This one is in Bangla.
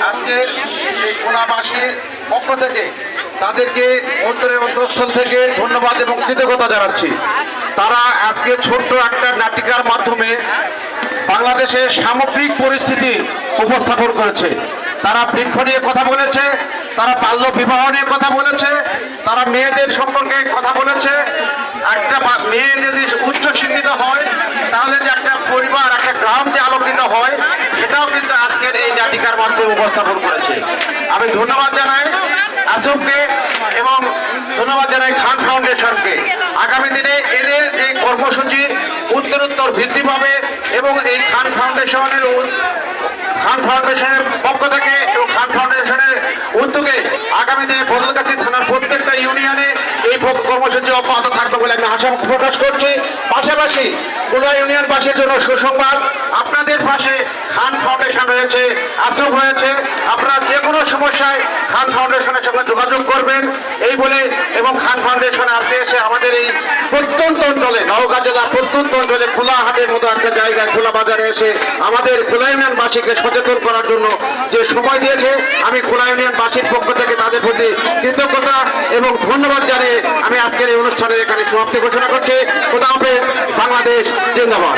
আজকে এই কোলাবাসীর পক্ষ থেকে তাদেরকে অন্তরের অন্তঃস্থল থেকে ধন্যবাদ এবং কৃতজ্ঞতা জানাচ্ছি। তারা আজকে ছোট্ট একটা নাটিকার মাধ্যমে বাংলাদেশের সামগ্রিক পরিস্থিতি উপস্থাপন করেছে। তারা বৃক্ষ নিয়ে কথা বলেছে, তারা বাল্য বিবাহ নিয়ে কথা বলেছে, তারা মেয়েদের সম্পর্কে কথা বলেছে। একটা মেয়ে যদি উচ্চ শিক্ষিত হয় তাহলে যে একটা পরিবার, একটা গ্রাম যে আলোকিত হয়, সেটাও কিন্তু আজকের এই নাটিকার মাধ্যমে উপস্থাপন করেছে। আমি ধন্যবাদ জানাই আসফকে এবং ধন্যবাদ জানাই খান ফাউন্ডেশনকে। আগামী দিনে এদের এই কর্মসূচি উত্তরোত্তর বৃদ্ধি পাবে এবং এই খান ফাউন্ডেশনের পক্ষ থেকে এবং খান ফাউন্ডেশনের উদ্যোগে আগামী দিনে বদলগাছি থানার প্রত্যেকটা ইউনিয়নে এই কর্মসূচি অব্যাহত থাকবে বলে আমি আশা প্রকাশ করছি। পাশাপাশি কোলা ইউনিয়নবাসীর জন্য সুসংবাদ, আপনাদের পাশে খান ফাউন্ডেশন রয়েছে, আশ্রম রয়েছে। আপনারা যে কোনো সমস্যায় খান ফাউন্ডেশনের সঙ্গে যোগাযোগ করবেন এই বলে, এবং খান ফাউন্ডেশন আজকে এসে আমাদের এই প্রত্যন্ত অঞ্চলে, নওগাঁ জেলার প্রত্যন্ত অঞ্চলে খোলা হাটের মতো একটা জায়গায়, খোলা বাজারে এসে আমাদের খোলা ইউনিয়নবাসীকে সচেতন করার জন্য যে সময় দিয়েছে, আমি খোলা ইউনিয়নবাসীর পক্ষ থেকে তাদের প্রতি কৃতজ্ঞতা এবং ধন্যবাদ জানিয়ে আমি আজকের এই অনুষ্ঠানের এখানে সমাপ্তি ঘোষণা করছি। খোদা হাফেজ। বাংলাদেশ জিন্দাবাদ।